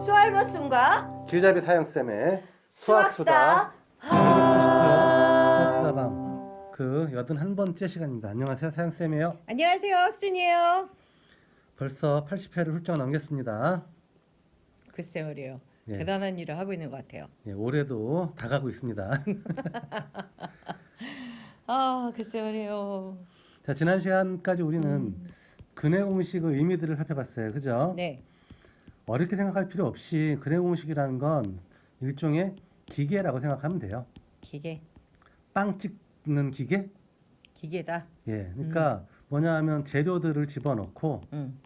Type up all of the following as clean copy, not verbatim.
수알머슴과 길잡이 사형쌤의 수학수다. 수학수다방 그 81번째 시간입니다. 안녕하세요, 사형쌤이에요. 안녕하세요, 순이에요. 벌써 80회를 훌쩍 넘겼습니다. 글쎄 말이에요. 예. 대단한 일을 하고 있는 것 같아요. 예, 올해도 다 가고 있습니다. 글쎄 말이에요. 자, 지난 시간까지 우리는 근해 공식의 의미들을 살펴봤어요. 그죠? 네, 어렵게 생각할 필요 없이 근해 공식이라는 건 일종의 기계라고 생각하면 돼요. 기계, 빵 찍는 기계? 기계다. 예, 그러니까 뭐냐 하면 재료들을 집어넣고 음,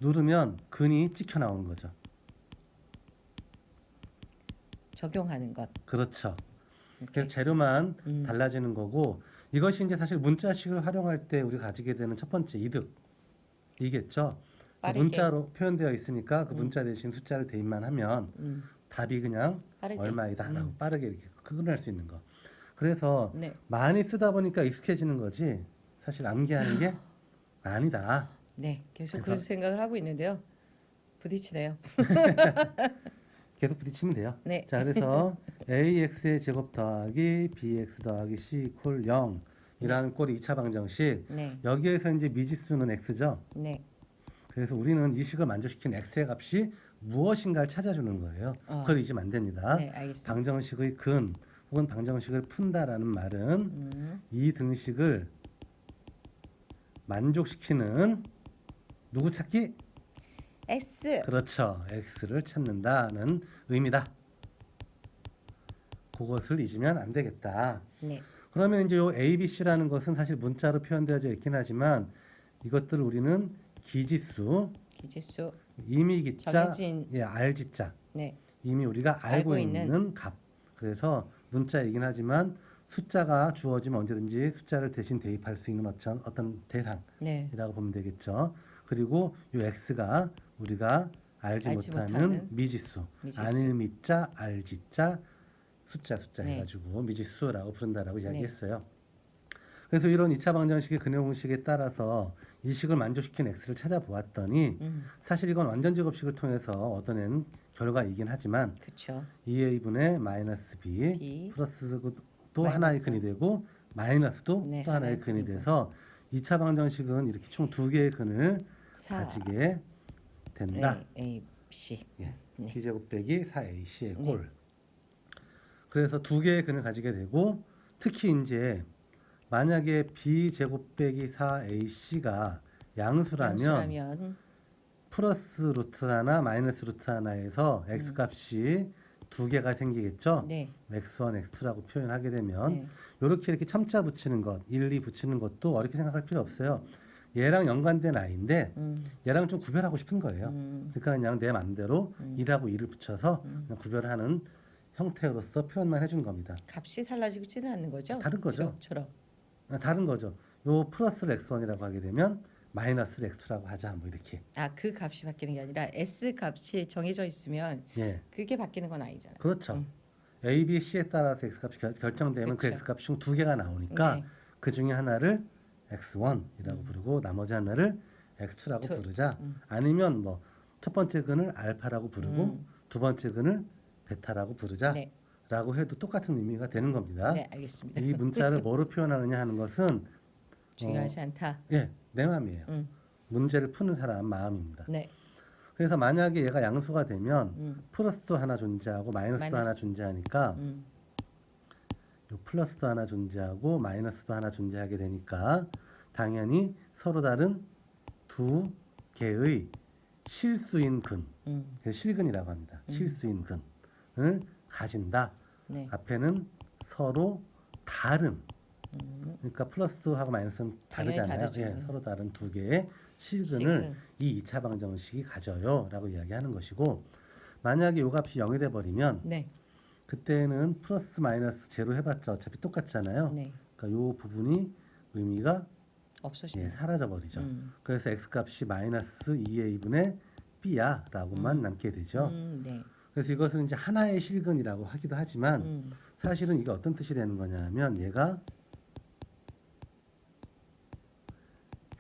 누르면 근이 찍혀 나오는 거죠. 적용하는 것. 그렇죠. 이렇게. 그래서 재료만 음. 달라지는 거고, 이것이 이제 사실 문자식을 활용할 때 우리가 가지게 되는 첫 번째 이득이겠죠. 빠르게. 문자로 표현되어 있으니까 그 문자 대신 숫자를 대입만 하면 음, 답이 그냥 빠르게. 얼마이다라고 빠르게 이렇게 구분할 수 있는 거. 그래서 네, 많이 쓰다 보니까 익숙해지는 거지, 사실 암기하는 게 아니다. 네, 계속 그 그래서- 생각을 하고 있는데요. 부딪히네요. 계속 부딪히면 돼요. 네, 자, 그래서 ax의 제곱 더하기 bx 더하기 c 이퀄 0이라는 꼴이 2차 방정식. 네, 여기에서 이제 미지수는 x죠. 네. 그래서 우리는 이 식을 만족시킨 x의 값이 무엇인가를 찾아주는 거예요. 그걸 잊으면 안 됩니다. 네, 알겠습니다. 방정식의 근 혹은 방정식을 푼다라는 말은 이 등식을 만족시키는 누구 찾기? S. 그렇죠. x를 찾는다는 의미다. 그것을 잊으면 안 되겠다. 네, 그러면 이제 요 A, B, C라는 것은 사실 문자로 표현되어져 있긴 하지만 이것들을 우리는 기지수, 기지수. 임의기자, 정해진. 예, R지자, 네, 이미 우리가 알고 알고 있는 값. 그래서 문자이긴 하지만 숫자가 주어지면 언제든지 숫자를 대신 대입할 수 있는 어떤 대상이라고 네. 보면 되겠죠. 그리고 요 X가 우리가 알지 못하는 미지수, 미지수. 안일미자, R지자, 숫자 네. 해가지고 미지수라고 부른다라고 네. 이야기했어요. 그래서 이런 2차 방정식의 근해 공식에 따라서 이 식을 만족시킨 x를 찾아보았더니 사실 이건 완전 제곱식을 통해서 얻어낸 결과이긴 하지만 그렇죠. 2a분의 마이너스 b, B 플러스도 마이너스. 하나의 근이 되고 마이너스도 네, 또 하나의 하나의 근이 근이고. 돼서 2차 방정식은 이렇게 총 두 개의 근을 4 가지게 된다. A, C. 예. 네. b제곱 빼기 4ac의 네. 꼴. 그래서 두 개의 근을 가지게 되고, 특히 이제 만약에 b제곱 빼기 4ac가 양수라면 플러스 루트 하나 마이너스 루트 하나에서 x 값이 두 개가 생기겠죠. 네. x1, x2라고 표현하게 되면 네. 이렇게 첨자 붙이는 것, 1, 2 붙이는 것도 어렵게 생각할 필요 없어요. 얘랑 연관된 아이인데 얘랑 좀 구별하고 싶은 거예요. 그러니까 그냥 내 맘대로 1하고 2를 붙여서 그냥 구별하는 형태로서 표현만 해준 겁니다. 값이 달라지지는 않는 거죠? 다른 거죠. 처럼. 다른 거죠. 요 플러스를 x1이라고 하게 되면 마이너스를 x2라고 하자, 뭐 이렇게. 그 값이 바뀌는 게 아니라 S 값이 정해져 있으면 예, 그게 바뀌는 건 아니잖아요. 그렇죠. A, B, C에 따라서 x 값이 결정되면 그 그렇죠. x 값이 총 두 개가 나오니까 네. 그 중에 하나를 x1이라고 부르고 나머지 하나를 x2라고 투. 부르자. 아니면 뭐 첫 번째 근을 알파라고 부르고 두 번째 근을 베타라고 부르자. 네. 라고 해도 똑같은 의미가 되는 겁니다. 네, 알겠습니다. 이 문자를 뭐로 표현하느냐 하는 것은 중요하지 않다. 예, 내 마음이에요. 음. 문제를 푸는 사람 마음입니다. 네. 그래서 만약에 얘가 양수가 되면 플러스도 하나 존재하고 마이너스도 마이너스. 하나 존재하니까 요 플러스도 하나 존재하고 마이너스도 하나 존재하게 되니까 당연히 서로 다른 두 개의 실수인 근, 그래서 실근이라고 합니다. 실수인 근을 가진다. 네. 앞에는 서로 다른, 그러니까 플러스하고 마이너스는 당연히 다르잖아요. 다르죠. 예, 서로 다른 두 개의 실근을 실근. 이 2차 방정식이 가져요 라고 이야기하는 것이고, 만약에 요 값이 0이 돼버리면 네. 그때는 플러스 마이너스 제로 해봤자 어차피 똑같잖아요. 네. 그러니까 요 부분이 의미가 없어지네. 사라져 버리죠. 그래서 x 값이 마이너스 2a분의 b야 라고만 남게 되죠. 네. 그래서 이것은 이제 하나의 실근이라고 하기도 하지만 사실은 이게 어떤 뜻이 되는 거냐면 얘가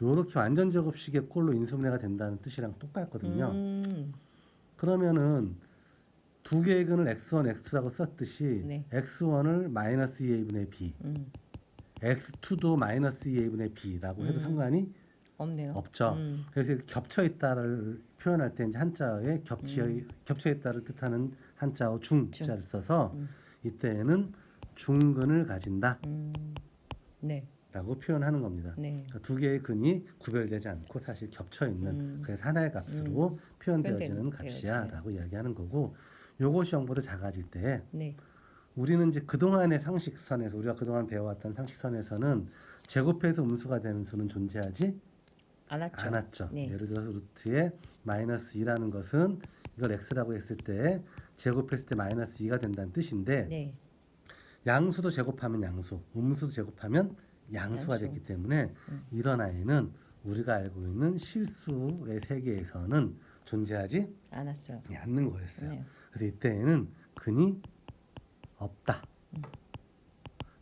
요렇게 완전 제곱식의 꼴로 인수분해가 된다는 뜻이랑 똑같거든요. 그러면은 두 개의 근을 x1, x2라고 썼듯이 네. x1을 마이너스 2a분의 b, x2도 마이너스 2a분의 b라고 해도 상관이 없네요. 없죠. 그래서 겹쳐 있다를 표현할 때 이제 한자에 겹쳐 있다를 뜻하는 한자어 중자를 써서 이때에는 중근을 가진다. 네. 라고 표현하는 겁니다. 네. 그러니까 두 개의 근이 구별되지 않고 사실 겹쳐 있는 그래서 하나의 값으로 표현되어지는 값이야라고 이야기하는 거고, 요것이 0보다 작아질 때 네. 우리는 이제 그동안의 상식선에서 우리가 그동안 배워왔던 상식선에서는 제곱해서 음수가 되는 수는 존재하지 않았죠. 네. 예를 들어서 루트에 마이너스 2라는 것은 이걸 x라고 했을 때 제곱했을 때 마이너스 2가 된다는 뜻인데 네. 양수도 제곱하면 양수, 음수도 제곱하면 양수가 양수. 됐기 때문에 이런 아이는 우리가 알고 있는 실수의 세계에서는 존재하지 않았어요. 않는 거였어요. 네. 그래서 이때에는 근이 없다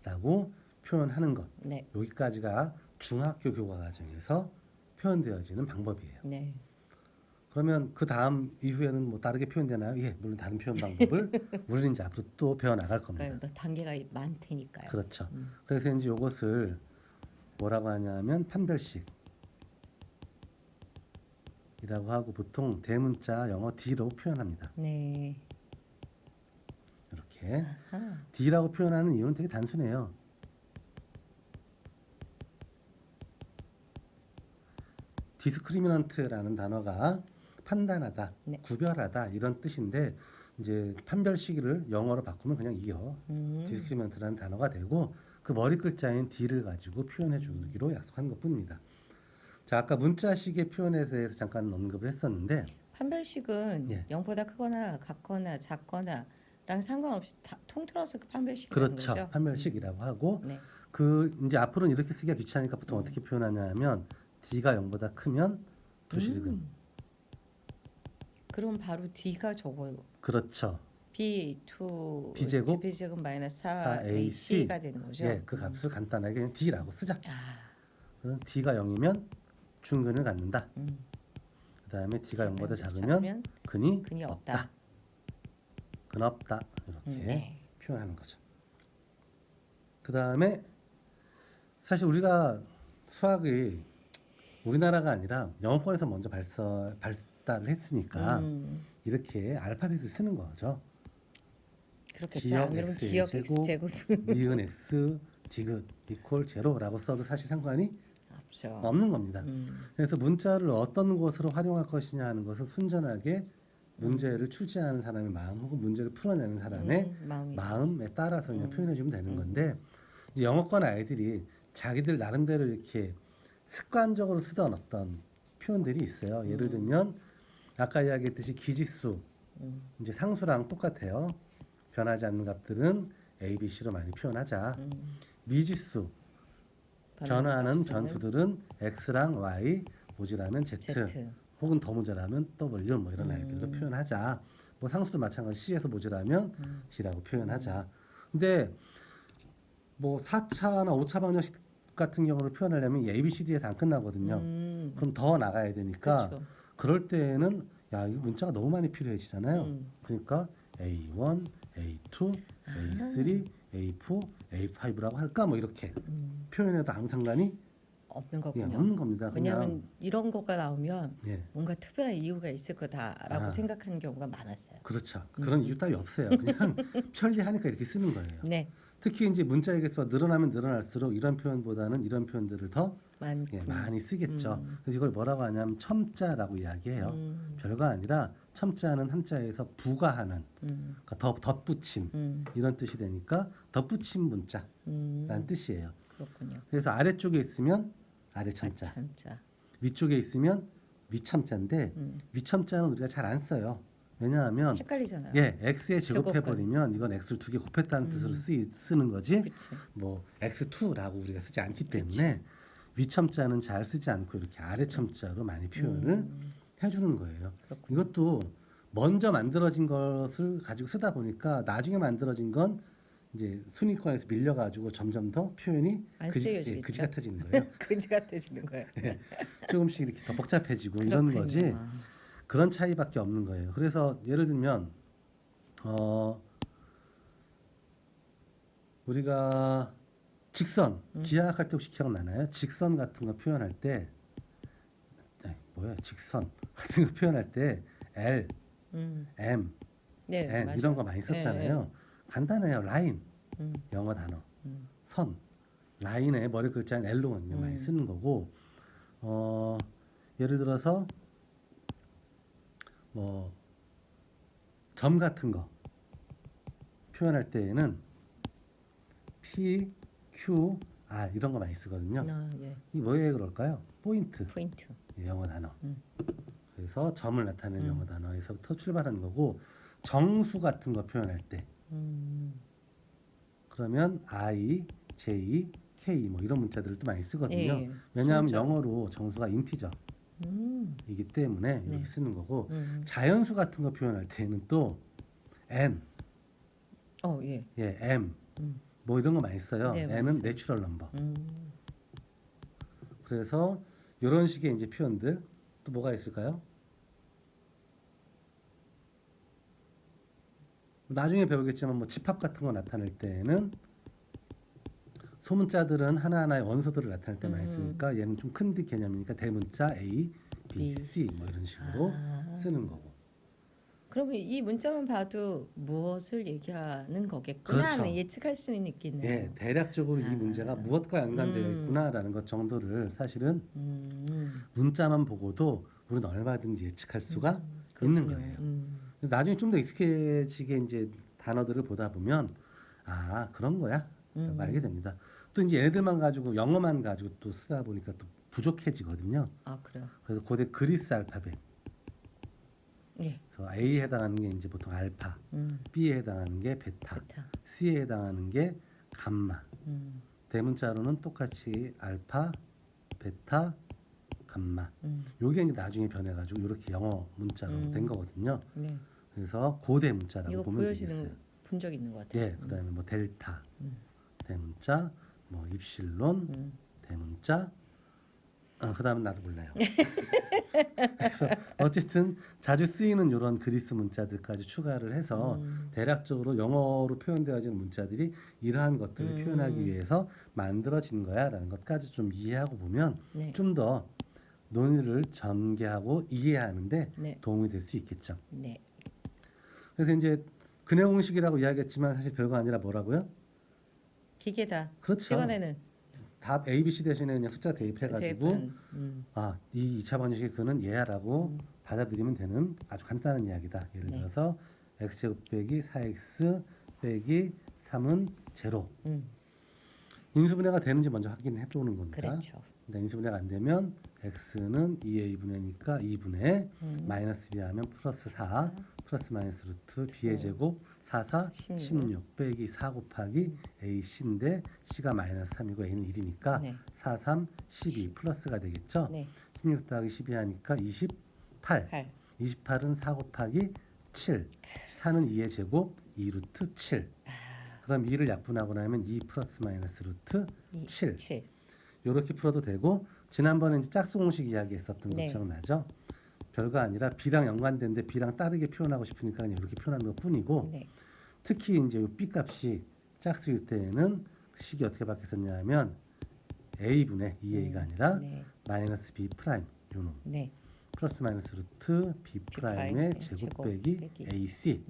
라고 표현하는 것. 네. 여기까지가 중학교 교과 과정에서 표현되어지는 방법이에요. 네. 그러면 그 다음 이후에는 뭐 다르게 표현되나요? 예, 물론 다른 표현 방법을 우리는 이제 앞으로 또 배워나갈 겁니다. 그러니까 단계가 많으니까요. 그렇죠. 그래서 이제 이것을 뭐라고 하냐면 판별식이라고 하고 보통 대문자 영어 D로 표현합니다. 네. 이렇게 아하. D라고 표현하는 이유는 되게 단순해요. 디스크리미넌트라는 단어가 판단하다, 네. 구별하다 이런 뜻인데 이제 판별 시기를 영어로 바꾸면 그냥 이어 디스크리미넌트라는 단어가 되고 그 머리 글자인 D를 가지고 표현해 주기로 약속한 것뿐입니다. 자, 아까 문자식의 표현에 대해서 잠깐 언급을 했었는데 판별식은 예. 0보다 크거나 같거나 작거나랑 상관없이 다 통틀어서 그 판별식이라는 그렇죠. 거죠. 판별식이라고 하고 네. 그 이제 앞으로는 이렇게 쓰기가 귀찮으니까 보통 어떻게 표현하냐면 D가 0보다 크면 두시근. 그럼 바로 D가 저거요. 그렇죠. B2 B제곱 B제곱 마이너스 4AC. 4AC가 되는 거죠. 예, 그 값을 간단하게 그냥 D라고 쓰자. 아, 그럼 D가 0이면 중근을 갖는다. 그 다음에 D가 0보다 작으면 근이 근이 없다. 없다. 근 없다. 이렇게 네. 표현하는 거죠. 그 다음에 사실 우리가 수학이 우리나라가 아니라 영어권에서 먼저 발달을 했으니까 이렇게 알파벳을 쓰는 거죠. 그렇겠죠. 기억 안 그러면 X의 기억 제곱, X제곱 니은 X, 디귿 이퀄 제로라고 써도 사실 상관이 없죠. 없는 겁니다. 그래서 문자를 어떤 것으로 활용할 것이냐 하는 것은 순전하게 문제를 출제하는 사람의 마음 혹은 문제를 풀어내는 사람의 마음에 따라서 그냥 표현해 주면 되는 건데 이제 영어권 아이들이 자기들 나름대로 이렇게 습관적으로 쓰던 어떤 표현들이 있어요. 예를 들면 아까 이야기했듯이 기지수 이제 상수랑 똑같아요. 변하지 않는 값들은 A, B, C로 많이 표현하자. 미지수 변화하는 값을 변수들은 X랑 Y, 모자라면 Z, Z. 혹은 더 모자라면 W 뭐 이런 아이들로 표현하자. 뭐 상수도 마찬가지 C에서 모자라면 D라고 표현하자. 근데 뭐 4차나 5차 방정식 같은 경우를 표현하려면 이 A, B, C, D에서 안 끝나거든요. 그럼 더 나가야 되니까 그렇죠. 그럴 때에는 야, 이 문자가 너무 많이 필요해지잖아요. 그러니까 A1, A2, A3, A4, A5라고 할까 뭐 이렇게 표현해도 아무 상관이 없는 예, 거군요. 없는 겁니다. 그냥 왜냐하면 이런 거가 나오면 예, 뭔가 특별한 이유가 있을 거다라고 아. 생각하는 경우가 많았어요. 그렇죠. 그런 이유 따위 없어요. 그냥 편리하니까 이렇게 쓰는 거예요. 네, 특히 이제 문자의 개수가 늘어나면 늘어날수록 이런 표현보다는 이런 표현들을 더 예, 많이 쓰겠죠. 그래서 이걸 뭐라고 하냐면 첨자라고 이야기해요. 별거 아니라 첨자는 한자에서 부가하는, 그러니까 덧붙임 이런 뜻이 되니까 덧붙임 문자라는 뜻이에요. 그렇군요. 그래서 아래쪽에 있으면 아래 첨자, 참자. 위쪽에 있으면 위첨자인데 위첨자는 우리가 잘 안 써요. 왜냐하면 헷갈리잖아요. 예, x에 제곱해 버리면 이건 x를 두 개 곱했다는 뜻으로 쓰는 거지. 그치. 뭐 x2라고 우리가 쓰지 않기 때문에 위첨자는 잘 쓰지 않고 이렇게 아래 첨자로 많이 표현을 해주는 거예요. 그렇군요. 이것도 먼저 만들어진 것을 가지고 쓰다 보니까 나중에 만들어진 건 이제 순위권에서 밀려가지고 점점 더 표현이 안 그지 쓰여지겠죠. 같아지는 거예요. 그지 같아지는 거예요. 조금씩 이렇게 더 복잡해지고 이런 거지. 그런 차이밖에 없는 거예요. 그래서 예를 들면 우리가 직선 기하학할 때 혹시 기억나나요? 직선 같은 거 표현할 때 직선 같은 거 표현할 때 L, M, 네, N 맞아요. 이런 거 많이 썼잖아요. 간단해요. 라인 음, 영어 단어 음, 선 라인에 머리 글자는 L로는요 많이 쓰는 거고 예를 들어서 뭐 점 같은 거 표현할 때에는 P, Q, R 이런 거 많이 쓰거든요. 예. 이 뭐에 그럴까요? 포인트 포인트. 영어 단어. 음. 그래서 점을 나타내는 영어 단어에서부터 출발하는 거고 정수 같은 거 표현할 때 그러면 I, J, K 뭐 이런 문자들을 또 많이 쓰거든요. 예, 왜냐하면 진짜. 영어로 정수가 인티저이기 때문에 이렇게 네. 쓰는 거고 자연수 같은 거 표현할 때는 또 N, 예. M 뭐 이런 거 많이 써요. 네, 많이 N은 써요. 내추럴 넘버. 그래서 이런 식의 이제 표현들 또 뭐가 있을까요? 나중에 배우겠지만 뭐 집합 같은 거 나타낼 때는 소문자들은 하나하나의 원소들을 나타낼 때 많이 쓰니까 얘는 좀 큰 개념이니까 대문자 A, B, B. C 뭐 이런 식으로 쓰는 거고. 그러면 이 문자만 봐도 무엇을 얘기하는 거겠구나 그렇죠. 하는 예측할 수는 있겠네요. 예, 대략적으로 이 문제가 무엇과 연관되어 있구나라는 것 정도를 사실은 문자만 보고도 우리는 얼마든지 예측할 수가 있는 거예요. 나중에 좀 더 익숙해지게 이제 단어들을 보다 보면 아 그런 거야 라고 알게 됩니다. 또 이제 얘네들만 가지고 영어만 가지고 또 쓰다 보니까 또 부족해지거든요. 아 그래요. 그래서 고대 그리스 알파벳. 예. 그래서 A에 해당하는 게 이제 보통 알파, B에 해당하는 게 베타, C에 해당하는 게 감마. 대문자로는 똑같이 알파, 베타, 감마. 요게 이제 나중에 변해가지고 이렇게 영어 문자로 된 거거든요. 네. 그래서 고대 문자라고 이거 보면 되겠어요. 보여지는 본 적 있는 것 같아요. 예, 그다음에 뭐 델타, 대문자, 뭐 입실론, 대문자. 그다음은 나도 몰라요. 그래서 어쨌든 자주 쓰이는 이런 그리스 문자들까지 추가를 해서 대략적으로 영어로 표현되어지는 문자들이 이러한 것들을 표현하기 위해서 만들어진 거야라는 것까지 좀 이해하고 보면 네. 좀 더 논의를 전개하고 이해하는데 네. 도움이 될 수 있겠죠. 네. 그래서 이제 근해 공식이라고 이야기했지만 사실 별거 아니라 뭐라고요? 기계다. 그렇죠. 찍어내는. 답 A, B, C 대신에 그냥 숫자 대입해가지고 이 2차 방정식의 근은 얘야라고 받아들이면 되는 아주 간단한 이야기다. 예를 들어서 x제곱 빼기 4x 빼기 3은 제로. 인수분해가 되는지 먼저 확인해 보는 겁니다. 그렇죠. 근데 인수분해가 안 되면 x는 2a분의니까 2분의 마이너스 b 하면 플러스 4 플러스 마이너스 루트 b의 제곱 4, 4, 16 빼기 4 곱하기 ac인데 c가 마이너스 3이고 a는 1이니까 4, 3, 12 플러스가 되겠죠. 16 더하기 12 하니까 28 28은 4 곱하기 7 4는 2의 제곱 2 루트 7 그럼 2를 약분하고 나면 2 플러스 마이너스 루트 7 이렇게 풀어도 되고 지난번에 이제 짝수 공식 이야기했었던 거 기억나죠? 별거 아니라 b랑 연관된데 b랑 다르게 표현하고 싶으니까 그냥 이렇게 표현하는 것뿐이고 특히 이제 이 b 값이 짝수일 때에는 식이 어떻게 바뀌었냐면 a분의 2a가 아니라 마이너스 b 프라임 요놈 플러스 마이너스 루트 b 프라임의 제곱 빼기 ac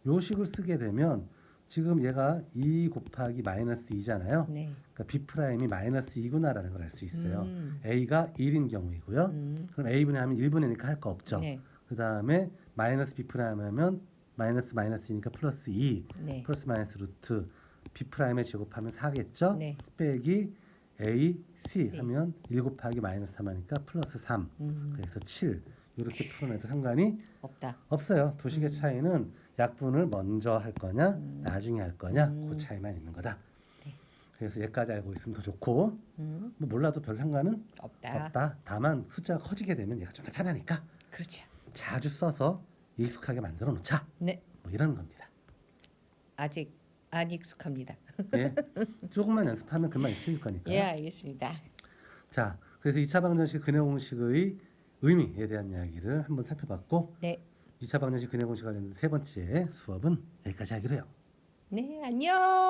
요 식을 쓰게 되면 지금 얘가 2 곱하기 마이너스 2잖아요. 그러니까 b 프라임이 마이너스 2구나라는 걸 알 수 있어요. a가 1인 경우이고요. 그럼 a분의 하면 1분의니까 할 거 없죠. 그 다음에 마이너스 b 프라임 하면 마이너스 마이너스니까 플러스 2 플러스 마이너스 루트 b 프라임에 제곱하면 4겠죠. 빼기 a, c 하면 1 곱하기 마이너스 3 하니까 플러스 3 그래서 7 이렇게 풀어내도 상관이 없어요. 두 식의 차이는 약분을 먼저 할 거냐 나중에 할 거냐 그 차이만 있는 거다. 그래서 얘까지 알고 있으면 더 좋고 뭐 몰라도 별 상관은 없다. 다만 숫자가 커지게 되면 얘가 좀 더 편하니까 그렇죠. 자주 써서 익숙하게 만들어 놓자. 뭐 이런 겁니다. 아직 안 익숙합니다. 예, 조금만 연습하면 금방 익숙해질 거니까. 예, 알겠습니다. 자, 그래서 2차 방정식 근해 공식의 의미에 대한 이야기를 한번 살펴봤고 네. 2차 방정식 근해 공식 관련된 세 번째 수업은 여기까지 하기로 해요. 네, 안녕.